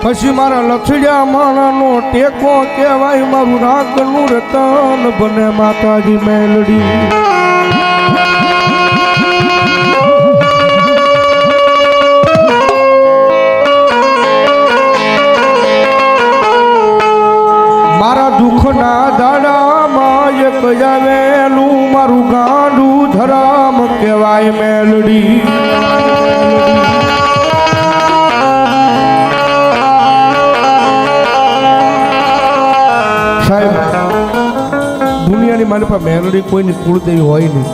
પછી મારા લથડિયા માણાનો ટેકો કહેવાય મારું રાગનું રતન બને માતાજી મેલડી મારા દુઃખના દાડામાં એક આવેલું મારું ગાંડું ધરામ કહેવાય મેલડી સાહેબ દુનિયાની મારી પાસે મેલડી કોઈની કુળદેવી હોય નહીં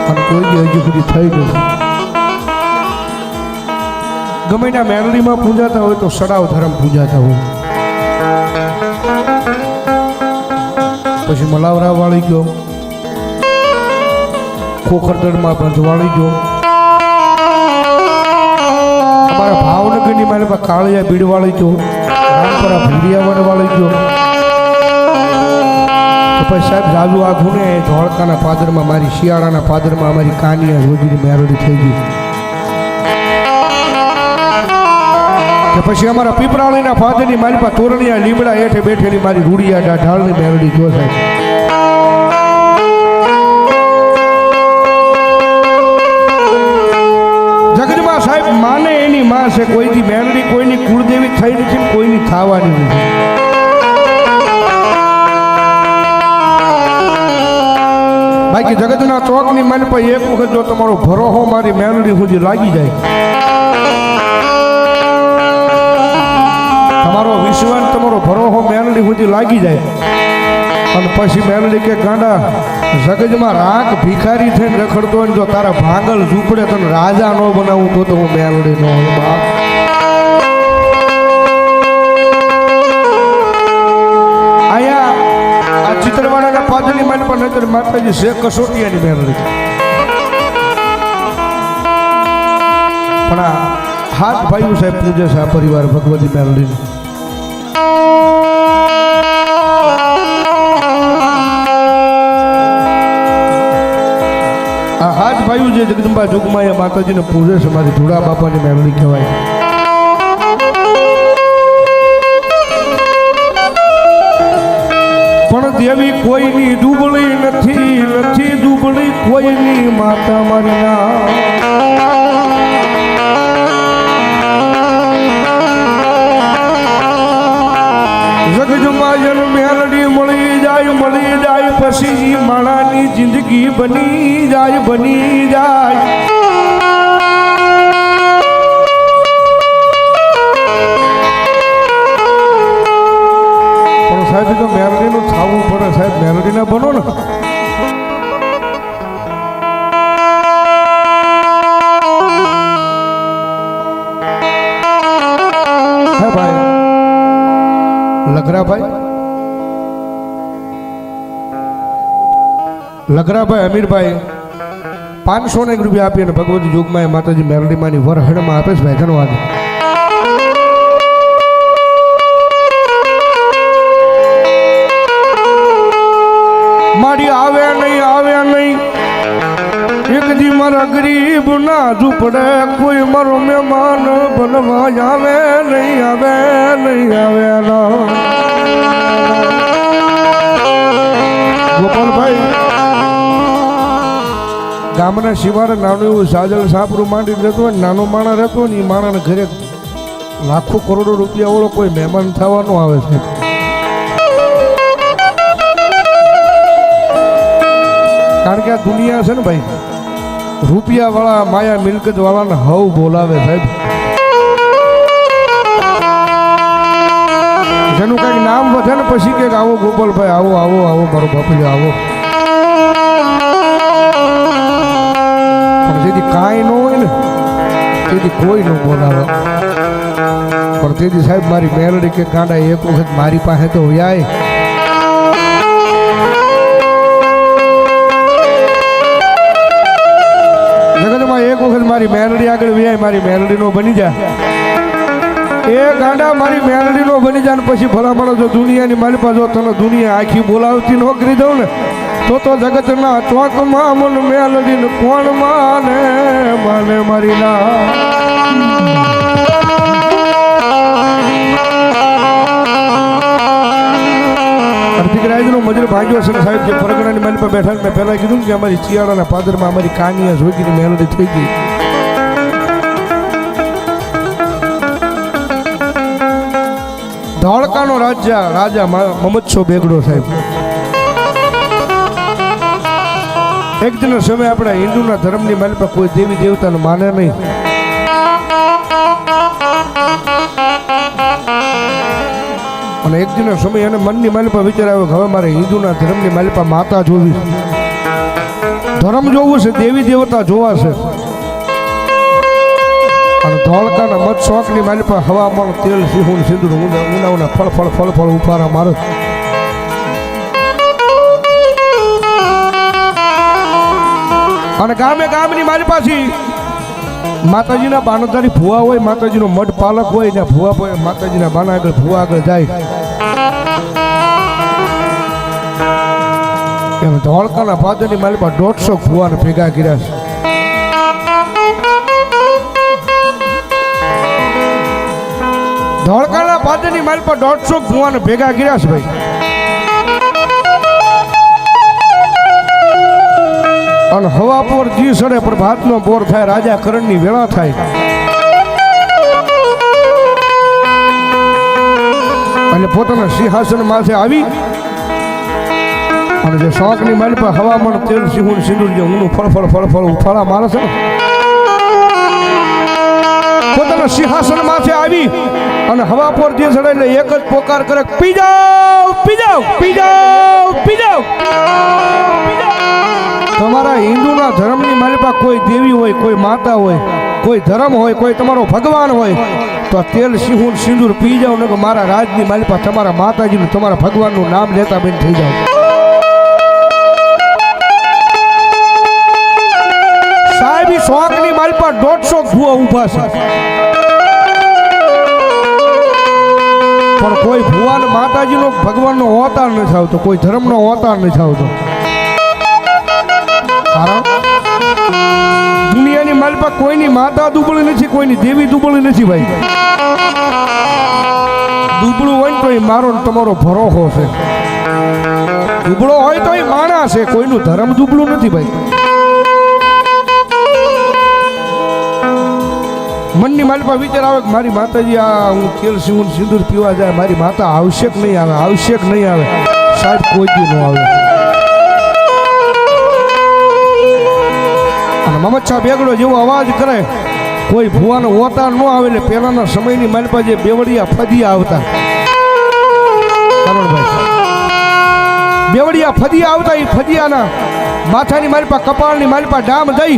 અને કોઈ હજી સુધી થઈ નથી ગમે ત્યાં મેલડીમાં પૂજાતા હોય તો સડાવ ધર્મ પૂજાતા હોય પછી મલાવરા વાળી ગયો ખોખરદરમાં બંધવાળી ગયો અમારા ભાવનગરની મારી પાસે કાળિયા બીડવાળી ગયો રામપરા ભીડિયા વાળી ગયો પછી સાહેબ રાજુ આખું ને ધોળકાના પાદરમાં મારી શિયાળાના પાદરમાં અમારી કાનિયા રોજીની મેરડી થઈ ગઈ કે પછી અમારા પીપરાળીના પાદરની મારી પાસે તોરણિયા લીમડા હેઠે બેઠેલી મારી રૂડિયા ઢાળની મેરડી જો સાહેબ જગતમાં સાહેબ માને એની માં છે કોઈની મેરડી કોઈની કુળદેવી થઈ નથી કોઈની થવાની નથી બાકી જગતના ચોકની મન પર એક વખત જો તમારો ભરોહો મારી મેલડી સુધી લાગી જાય તમારો વિશ્વાસ તમારો ભરોહો મેલડી સુધી લાગી જાય અને પછી મેલડી કે ગાંડા જગતમાં રાખ ભિખારી થઈને રખડતો હોય જો તારા ભાંગલ ઝૂંપડે તને રાજા નો બનાવું તો હું મેલડી નો બાપ ચિત્રવાળાના પાદરની માન પર નજર માતાજી છે કસોટિયાની મેરડી પણ આ હાથ ભાઈઓ સાહેબ પૂજે છે આ પરિવાર ભગવતી મેરડીને આ હાથ ભાઈઓ જે જગદંબા જોગમાં એ માતાજીને પૂજે છે મારી ધુડા બાપાની મેરડી કહેવાય પણ દેવી કોઈની દુબળી નથી નથી દુબળી કોઈની માતા મારી ના જગજમાં જન મેલડી મળી જાય પછી માણાની જિંદગી બની જાય સાહેબ તો મેલડીનું થવું પડે સાહેબ મેલડી ના બનો ને હે ભાઈ લગરાભાઈ અમીરભાઈ 500 રૂપિયા આપી અને ભગવતી જોગમાં માતાજી મેલડી માની વરહડમાં આપે છે ભાઈ ધન્યવાદ મારી આવે નહીં એક દી મારા ગરીબ ના ઝૂંપડે કોઈ મારો મહેમાન બનવા આવે નહીં ગોપાલભાઈ ગામના શિવારે નાનું એવું સાજલ સાપરું માંડી રહેતો હોય નાનો માણસ રહેતો ને એ માણસને ઘરે લાખો કરોડો રૂપિયા વાળો કોઈ મહેમાન થવાનો આવે છે કારણ કે આ દુનિયા છે ને ભાઈ રૂપિયા વાળા માયા મિલકત વાળાને હવ બોલાવે સાહેબ જેનું કઈક નામ વધે ને પછી કે આવો ગોપાલભાઈ આવો મારો બાપુ આવો પણ જેથી કાંઈ ન હોય ને તેથી કોઈ ન બોલાવે પણ તેથી સાહેબ મારી મેલડી કે ગાંડા એક વખત મારી પાસે તો વ્યાય જગતમાં એક વખત મારી મેલડી આગળ વ્યાય મારી મેલડી નો બની જાય એ ગાંડા મારી મેલડી નો બની જાય પછી ભલામણ જો દુનિયાની મારી પાસે તને દુનિયા આખી બોલાવતી ન કરી દઉં ને તો જગતના ચોકમાં મન મેલડીને કોણ માને મારી ના ભાંગ્યો છે ને સાહેબ જે પરગણાની માલિપા બેઠા મેં પહેલા કીધું ને કે અમારી ચિયાળાના પાદરમાં અમારી કાનિયા જોગીની મેલડી થઈ ગઈ. ધોળકાનો રાજા મમદશો બેગડો સાહેબ. એક દિન સમય આપણા હિન્દુના ધર્મની માલિપા કોઈ દેવી દેવતાને માને નહીં. અને એક દિન સમય એને મનની માલિપા વિચાર આવ્યો કે હવે મારે હિન્દુના ધર્મની માલિપા માતા જોવી, ધર્મ જોવું છે, દેવી દેવતા જોવા છે. અને ધોળકાના મત શોખની માલિપા હવામાન તેલ સિંહુન સિંદૂર ઉનાવના ફળ ઉપારા મારે. અને ગામે ગામની માલિપાથી માતાજીના બાનોદારી ભુવા હોય, માતાજીનો મઢ પાલક હોય ને ભુવા હોય, માતાજીના બાના આગળ ભુવા આગળ જાય. એમ ધોળકાના પાદરની માલિપા 150 ભુવાને ભેગા કર્યા છે. ધોળકાના પાદરની માલિપા 150 ભુવાને ભેગા કર્યા છે ભાઈ. અને હવા પોર જી સડે પ્રભાતનો પોર થાય, રાજા કરણની વેળા થાય. અને પોતાના સિંહાસન માથે આવી અને જે શોખની માલિપા હવામાન તેલ સિંહુન સિંદૂર જે ઊનું ફળ ઉફાળા મારે છે, પોતાના સિંહાસન માથે આવી અને હવા પોર જી સડે એટલે એક જ પોકાર કરે, પી જાઓ પી જાઓ પી જાઓ પી જાઓ. તમારા હિન્દુના ધર્મની માલિપા કોઈ દેવી હોય, કોઈ માતા હોય, કોઈ ધર્મ હોય, કોઈ તમારો ભગવાન હોય તો તેલ સિંહુન સિંદૂર પી જાઓ ને મારા રાજની માલિપા તમારા માતાજીનું તમારા ભગવાનનું નામ લેતા બેન થઈ જાઓ. સાહેબ શોખની માલિપા 150 ભુવા ઊભા છે, પણ કોઈ ભુવાન માતાજીનો ભગવાનનો અવતાર નથી આવતો, કોઈ ધર્મનો અવતાર નથી આવતો. દુનિયાની માલિપા કોઈની માતા દુબળી નથી, કોઈની દેવી દુબળી નથી ભાઈ. દુબળું હોય તો એ મારો તમારો ભરોસો છે, દુબળો હોય તો એ માણસ છે, કોઈનું ધર્મ દુબળું નથી ભાઈ. મનની માલિપા વિચાર આવે કે મારી માતાજી આ હું તેલ સિંદૂર પીવા જાય, મારી માતા આવશે કે નહીં આવે, આવશે કે નહીં આવે. સાહેબ કોઈ દી ન આવે. અને મમદશા બેગડો જેવો અવાજ કરે, કોઈ ભુવાનો ઓતાર ન આવે. એટલે પહેલાના સમયની માલિપા જે બેવડિયા ફદિયા આવતા, બેવડિયા ફદિયા આવતા, એ ફદિયાના માથાની માલિપા, કપાળની માલિપા ડામ દઈ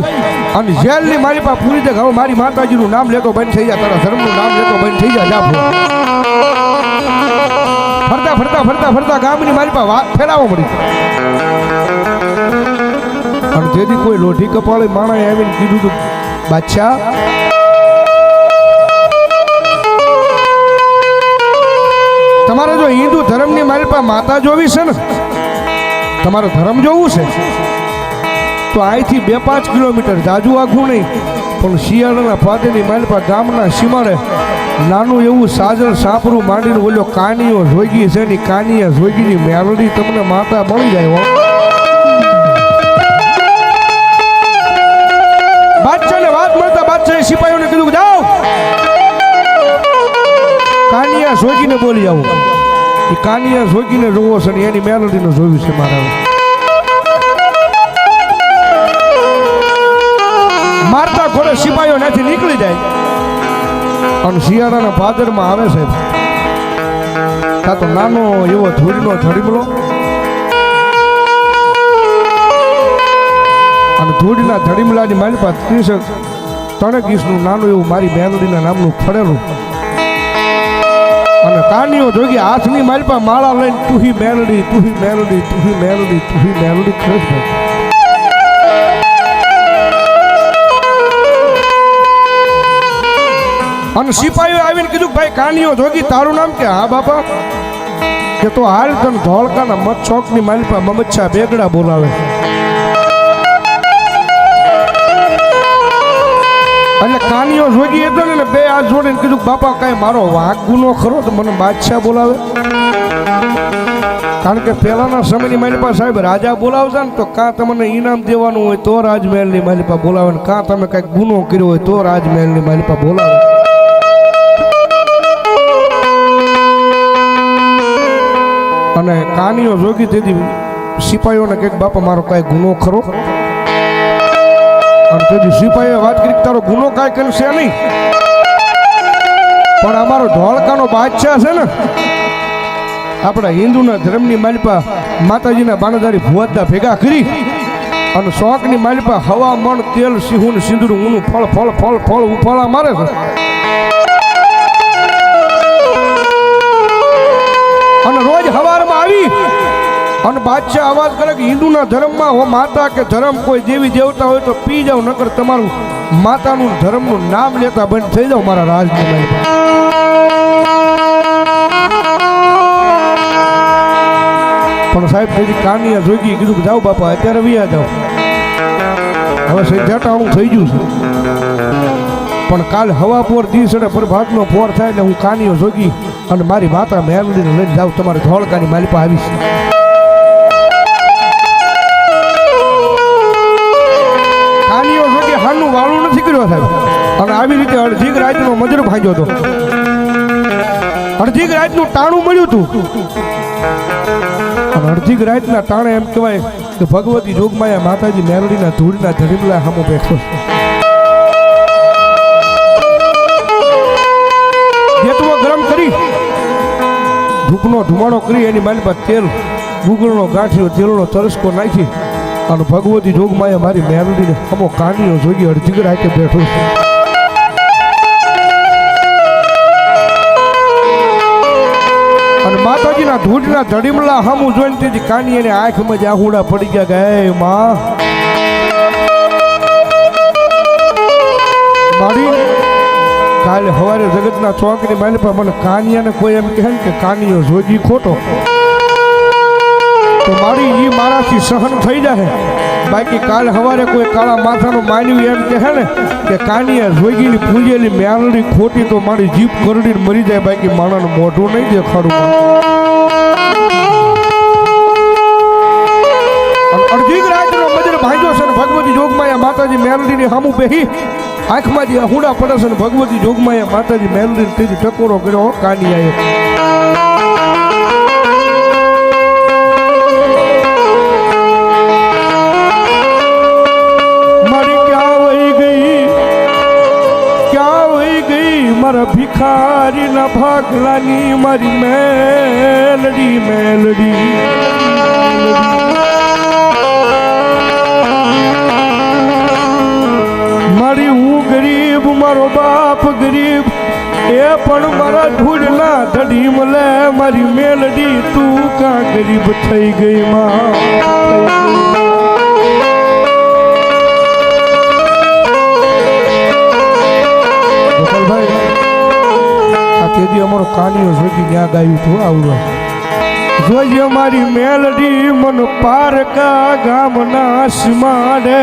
અને જેલની માલિપા પૂરી દે. હવે મારી માતાજીનું નામ લેતો બંધ થઈ જાય, તારા ધર્મનું નામ લેતો બંધ થઈ જાય. ફરતા ગામની માલિપા વાત ફેરાવો મળી. અને તેથી કોઈ લોઢી કપાળે માણસે આવીને કીધું તું, બાદશાહ તમારે જો હિન્દુ ધર્મની માલિપા માતા જોવી છે ને, તમારો ધર્મ જોવું છે તો અહીંથી 2-5 કિલોમીટર જાજુ આઘું નહીં પણ શિયાળાના પાદરની માલિપા ગામના સીમાડે નાનું એવું સાજળ સાપરું માંડીને ઓલો કાનિયો જોગી છે ને, કાનિયા જોગીની મેલડી તમને માતા મળી જાય. બાદશાહને વાત મળતા બાદશાહે સિપાહીઓને કીધું કે જાઓ કાનિયા જોગીને બોલી આવું. એ કાનિયા જોગીને જોવો છે ને એની મેલડીને જોયું છે મારા. મારતા ઘોડે સિપાહીઓ ત્યાંથી નીકળી જાય અને શિયાળાના ભાદરમાં આવે છે. કાં તો નાનો એવો ધૂળનો ધડીમલો અને ધૂળના ધડીમલાની માલિપા 3 ઇંચનું નાનું એવું મારી મેલડીના નામનું ફળેલું. અને કાનિયો જોગી હાથની માલિપા માળા લઈને તુહી મેલડી તુહી મેલડી તુહી મેલડી તુહી મેલડી ખરેશ ભાઈ. અને સિપાહીઓ આવીને કીધું ભાઈ કાનિયો જોગી તારું નામ કે? હા બાપા. કે તો હાલ તને ધોળકાના મત ચોકની માલિપા મમદશા બેગડા બોલાવે. એટલે કાનિયો જોગી હતો ને 2 હાથ જોડીને કીધું બાપા કઈ મારો વાંક ગુનો ખરો તો મને બાદશાહ બોલાવે. કારણ કે પહેલાના સમયની મારી પાસે સાહેબ રાજા બોલાવતા ને તો કાં તમને ઇનામ દેવાનું હોય તો રાજમહેલની મારી પાસે બોલાવે ને કાં તમે કાંઈક ગુનો કર્યો હોય તો રાજમહેલની મારી પાસે બોલાવે. અને કાનીઓ જોગી તેથી સિપાહીઓને કંઈક બાપા મારો કાંઈ ગુનો ખરો, અને તેથી સિપાહીએ વાત કરી તારો ગુનો કાંઈ કરશે નહીં, પણ અમારો ધોળકાનો બાદશાહ છે ને આપણા હિન્દુના ધર્મની માલિપા માતાજીના બાણદારી ભુવાદા ભેગા કરી અને શોખની માલિપા હવા મણ તેલ સિંહું સિંદૂર ઊનું ફળ ફળ ફળ ફળ ઉફાળા મારે છે. અને રોજ હવારમાં આવી અને બાદશાહ અવાજ કરે કે હિન્દુના ધર્મમાં હો માતા કે ધર્મ કોઈ દેવી દેવતા હોય તો પી જાવ, નકર તમારું માતાનું ધર્મનું નામ લેતા બંધ થઈ જાવ મારા રાજની માલિપા. પણ સાહેબ તેથી કાનિયા જોગી કીધું કે જાઓ બાપા અત્યારે વિયા જાઓ, હવે સંજાટાણું થઈ ગયું છે, પણ કાલ હવા પોર દિવસડે પ્રભાતનો પોર થાય એટલે હું કાનિયો જોગી અને મારી માતા મેલડીને લઈને જાઉં તમારે ધોળકાની માલિપા આવીશ. કાનિયો જોગી હાનું વાળું નથી કર્યો સાહેબ, અને આવી રીતે અડધી રાતનો મજરો ભાંગ્યો હતો, અડધી રાતનું ટાણું મળ્યું હતું. અડધી રાતના ટાણે એમ કહેવાય કે ભગવતી જોગમાયા માતાજી મેલડીના ધૂળના ધડીમલા સામો બેઠો છે. જેતવો ગરમ કરી ધૂપનો ધુમાડો કરી એની માલિપા તેલ ગુગળનો ગાંઠિયો તેલનો તરસકો નાખી અને ભગવતી જોગમાયા મારી મેલડીને સામો કાનિયો જોગી અડધી રાતે બેઠો છે. અને માતાજીના ધૂળના ધડીમલા હામું જોઈને તેથી કાનિયાની આંખમાં જ આહુડા પડી ગયા કે હે માં મારી કાલે સવારે જગતના ચોકની માલિપા મને કાનિયાને કોઈ એમ કહે કે કાનિયો જોગી ખોટો તો મારી ઈ મારાથી સહન થઈ જાય, બાકી કાલે સવારે કોઈ કાળા માથાનું માન્યું એમ કહે ને કે કાનિયા જોગીની પૂજેલી મેલડી ખોટી તો મારી જીભ કરડીને મરી જાય, બાકી માણાનું મોઢું નહીં દેખાડું. અડધી રાતનો મજર ભાંગ્યો છે ને ભગવતી જોગમાયા માતાજી મેલડીની સામું બેહી આંખમાં જે હુડા પડે છે ને ભગવતી જોગમાયા માતાજી મેલડીને તેથી ટકોરો કર્યો કાનિયાએ. મારા ભિખારી ના ભાગલાની મારી મેલડી મેલડી મારી હું ગરીબ મારો બાપ ગરીબ એ પણ મારા ધૂળના ધડી મળે મારી મેલડી તું કા ગરીબ થઈ ગઈ માં. તેથી અમારો કાનિયો જોગી ત્યાં ગાયું હતું આવડો જોઈએ મારી મેલડી મન પારકા ગામના સીમાડે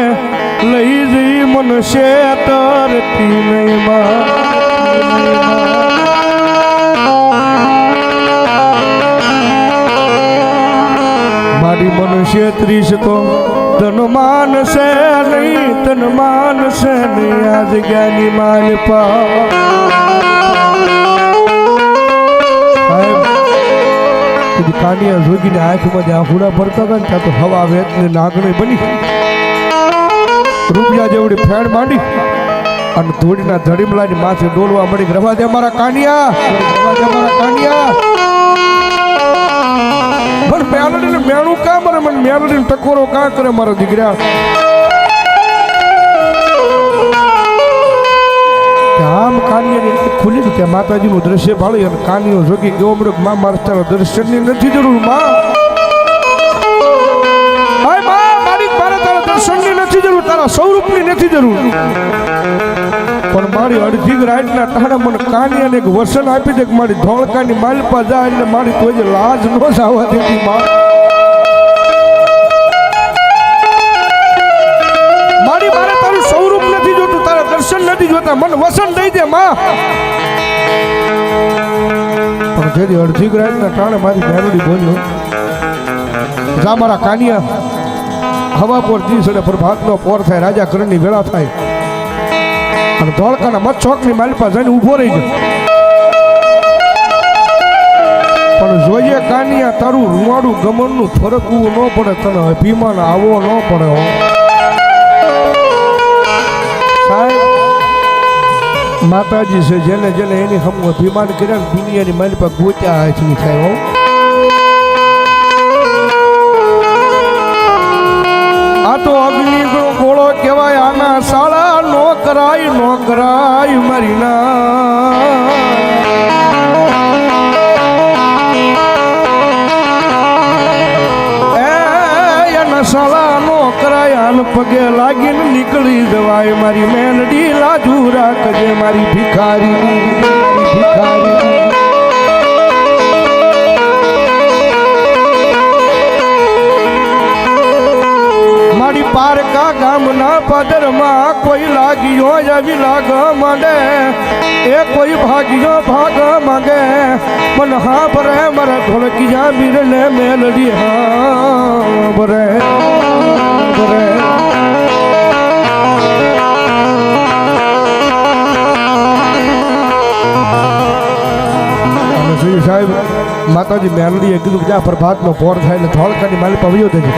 લઈ જઈ મન શેતરતી નહીં મારી મન શેત્રીસ તો ધન માનશે નહીં તન માનશે નહીં આ જગ્યાની માલિપા. કાનિયા જોગીને આંખમાં જ્યાં હુડા ભરતા હતા ને ત્યાં તો હવા વેચને નાગણી બની રૂપિયા જેવડી ફેણ માંડી અને ધૂળના ધડીમલાની માથે ડોલવા મળી. રવા દે મારા કાનિયા, રવા દે મારા કાનિયા. પણ મેલડીને મેણું કા મરે, મને મેલડીને ટકોરો કા કરે મારા દીકરા. આમ કાનિયાની ખુલી કે માતાજીનું દ્રશ્ય ભાળી અને કાનિયો જોગી કેવો મૃગ માં મારે તારા દર્શનની નથી જરૂર માં, મારે તારા દર્શનની નથી જરૂર, તારા સ્વરૂપની નથી જરૂર. પણ મારી અડધી રાતના ટાણે મને કાનિયાને એક વસન આપી દે કે મારી ધોળકાની માલિપા જાય એટલે મારી કોઈ લાજ ન જવા દેતી માં. મારી મારે તારું સ્વરૂપ નથી જોતું, તારા દર્શન નથી જોતા, મને વસન દઈ દે માં. પણ જેથી અડધી રાતના ટાણે મારી મેલડી બોલ્યો જા મારા કાનિયા હવા પર દિવસ અને પ્રભાતનો પોર થાય રાજા કરણની વેળા થાય અને ધોળકાના મત ચોકની માલિપા જઈને ઊભો રહી ગયો પણ જોઈએ કાનિયા તારું રૂવાડું ગમનનું ફરકવું ન પડે તને અભિમાન આવો ન પડે સાહેબ માતાજી છે જેને જેને એની હમ અભિમાન કર્યા ને દુનિયાની માલિપા ગોત્યા હાથની થાય હો આ તો અગ્નિ ગોળો કહેવાય આના શાળા નો કરાય મારી ના શાળા નો કરાય આન પગે લાગીને નીકળી જવાય મારી મેલડી લાજુ રાખજે મારી ભિખારી મારી પારકા ગામના પદરમાં કોઈ લાગ્યો આવી લાગ માંડે એ કોઈ ભાગ્યો ભાગ માંગે મન હા ભરે મારા ઢોલકી જા બીરલે મેલડી હા ભરે સાહેબ માતાજી મેલડીએ કીધું જ્યાં પ્રભાતનો પોર થાય એટલે ધોળકાની માલિપા વયો થશે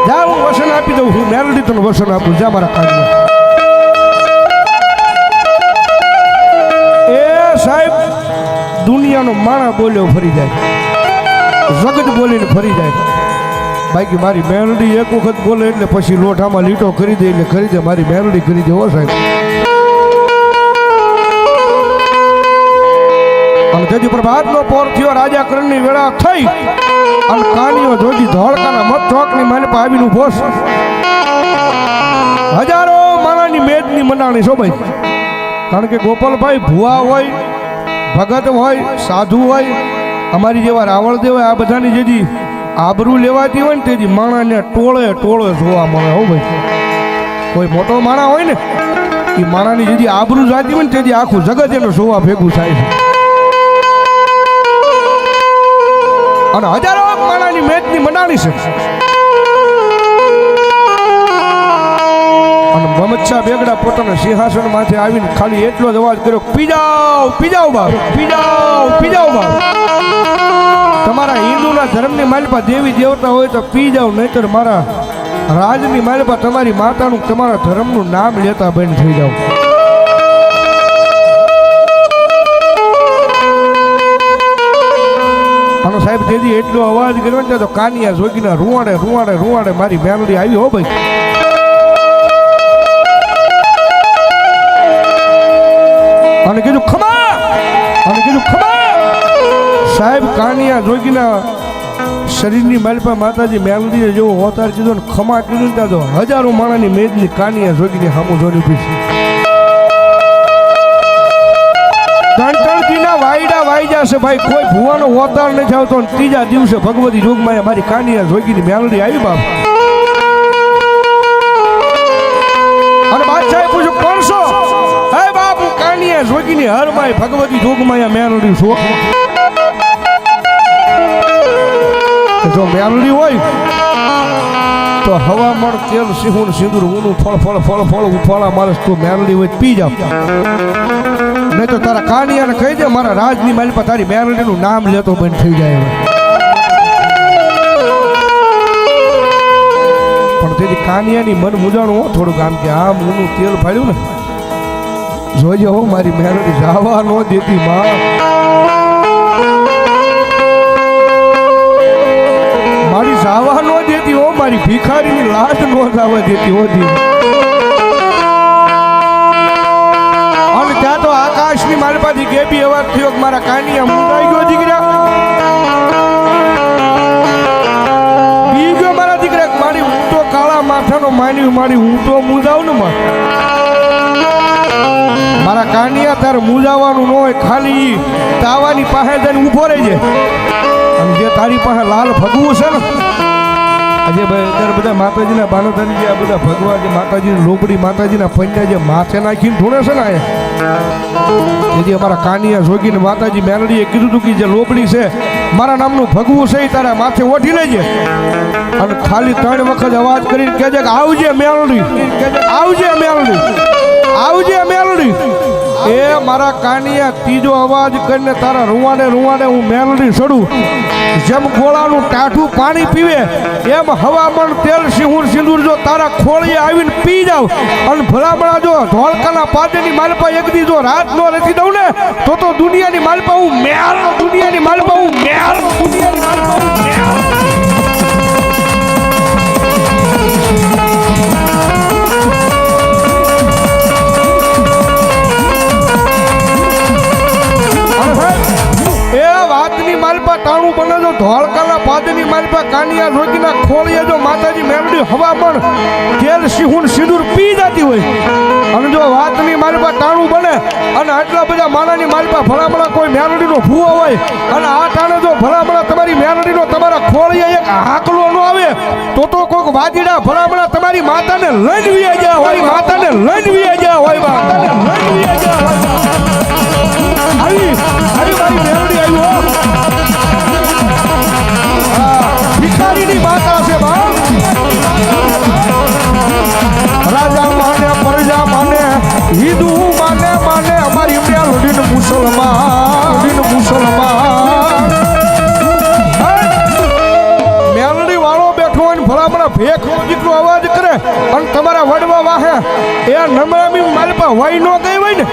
જા હું વસન આપી દઉં છું મેલડી તને વસન આપું જા મારા કાનિયા એ સાહેબ દુનિયાનો માણા બોલ્યો ફરી જાય જગત બોલીને ફરી જાય બાકી મારી મેલડી એક વખત બોલે એટલે પછી લોઢામાં લીટો કરી દે એટલે કરી દે મારી મેલડી કરી દે હો સાહેબ અને તેથી પ્રભાતનો પોર થયો રાજા કરણની વેળા થઈ અને કાનિયો જોજી ધોળકાના મત ચોકની માલિપા આવીને ઊભો છે હજારો માણાની મેદની મંડાણી છો ભાઈ કારણ કે ગોપાલભાઈ ભુવા હોય ભગત હોય સાધુ હોય અમારી જેવા રાવળદેવ હોય આ બધાની જેથી આબરૂ લેવાતી હોય ને તેથી માણાને ટોળે જોવા મળે હો ભાઈ કોઈ મોટો માણા હોય ને એ માણાની જેથી આબરૂ જાતી હોય ને તેથી આખું જગત એનો જોવા ભેગું થાય છે અને હજારો માણાની મેચની મંડાણી છે અને મમચ્છા બેગડા પોતાના સિંહાસન માંથી આવીને ખાલી એટલો જ અવાજ કર્યો પીજાવ બાપ તમારા હિન્દુના ધર્મની માલિપા દેવી દેવતા હોય તો પી જાવ નહીતર મારા રાજની માલિપા તમારી માતાનું તમારા ધર્મનું નામ લેતા બંધ થઈ જાવ અને સાહેબ તેથી એટલો અવાજ કર્યો ને તો કાનિયા જોગીના રૂવાડે મારી મેલડી આવી હો ભાઈ અને કીધું ખમા સાહેબ કાનિયા જોગીના શરીરની માલિપા માતાજી મેલડીએ જેવો હોતાર કીધો ને ખમા કીધું ત્યાં તો હજારો માણાની મેદની કાનિયા જોગીની સામું જોડી પીછી ધણતણથીના વાયડા વાઈ જશે ભાઈ કોઈ ભુવાનો હોતાર નથી આવતો ને ત્રીજા દિવસે ભગવતી જોગમાં મારી કાનિયા જોગીની મેલડી આવી બાપ અને બાદશાહે પૂછ્યું કોણ છો હે બાપ હું કાનિયા જોગીની હરમાય ભગવતી જોગમાં મેલડી છો જો મેલડી હોય તો હવામણ તેલ સિંહુન સિંદૂર ઊનું ફળ ઉફાળા માણસ તું મેલડી હોય પી જાવ નહીં તો તારા કાનિયાને કહી દે મારા રાજની માલિપા તારી મેલડીનું નામ લેતો બંધ થઈ જાય પણ તેની કાનિયાની મન મુજાણું હો થોડુંક આમ કે આમ ઊનું તેલ ફાડ્યું ને જોજો હો મારી મેલડી જાવા ન દેતી માં મારી જાવા ન દેતી હો મારી ભિખારીની લાશ ન જાવા દેતી હોતી અને ત્યાં તો આકાશની માલપાથી ગેબી અવાજ થયો કે મારા કાનિયા મુંડાઈ ગયો દીકરા બી ગયો મારા દીકરા મારી હું તો કાળા માથાનો માની મારી હું તો મુંજાવ ને મારા કાનિયા તારે મુંજાવાનું ન હોય ખાલી તાવાની પાસે જઈને ઊભો રહી જાય અને જે તારી પાસે લાલ ભગવું છે ને આજે ભાઈ અત્યારે બધા માતાજીના બાનોતાની જે આ બધા ભગવાન જે માતાજીની લોબડી માતાજીના પંજા જે માથે નાખીને ધૂણે છે ને અહીંયા જે અમારા કાનિયા જોગીને માતાજી મેલડીએ કીધું હતું કે જે લોબડી છે મારા નામનું ભગવું છે એ તારા માથે ઓઢી લેજે અને ખાલી 3 વખત અવાજ કરીને કહેજે કે આવજે મેલડી, આવજે મેલડી, આવજે મેલડી. એ મારા કાનિયા ત્રીજો અવાજ કરીને તારા રૂવાડે રૂવાડે હું મેલડી ચડું. જેમ ગોળાનું ટાઢું પાણી પીવે એમ હવામાન તેલ સિંહુર સિંદૂર જો તારા ખોળીએ આવીને પી જાવ અને ભલામણા જો ધોળકાના પાદેની માલપા એક દી જો રાત નો રખી દઉં ને તો દુનિયાની માલપા હું મેલ, દુનિયાની માલપા હું મેલ, દુનિયાની માલપા હું મેલ. માલપા ટાણું બને જો ધોળકાના પાદની માલપા કાનિયા જોગીના ખોળીએ જો માતાજી મેલડી હવામણ તેલ સિંહુન સિંદૂર પી જતી હોય અને જો વાતની માલપા ટાણું બને અને આટલા બધા માનાની માલપા ભલામણા કોઈ મેલડીનો ભૂવો હોય અને આ ટાણે જો ભલામણા તમારી મેલડીનો તમારા ખોળીએ એક હાકલો ન આવે તો કોઈક વાદીડા ભલામણા તમારી માતાને લઈને વિયા ગયા હોય, માતાને લઈને વિયા ગયા હોય, માતાને લઈને વિયા ગયા હોય. આવી આવી મારી મેલડી આવ્યો ભિખારીની માતા છે બા. રાજા માને પ્રજા માને હિન્દુ માને માને અમારી મેલડીન મુસલમાન, મુસલમાન. મેલડી વાળો બેઠો હોય ને ભલામણા ભેખનો દીકરો અવાજ કરે અને તમારા વડવા વાહે એ નમામી માલપા વહી ન ગઈ હોય ને,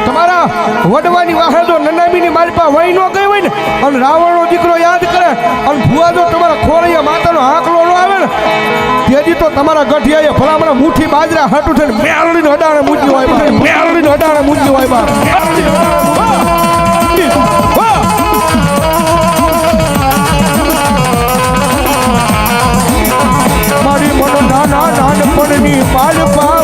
તમારા વડવાની વાહે જો નનામીની માલપા વહી ન ગઈ હોય ને અને રાવણનો દીકરો યાદ કરે અને ભુવા જો તમારા ખોળિયા માતાનો હાકલો ન આવે ને તેથી તો તમારા ગઠિયાએ ભલામણા મુઠ્ઠી બાજરા હાટું થઈને મેલડીને અડાણે મૂકી હોય, મેલડીને અડાણે મૂકી હોય બા. મારી મન નાના નાનપણની માલપા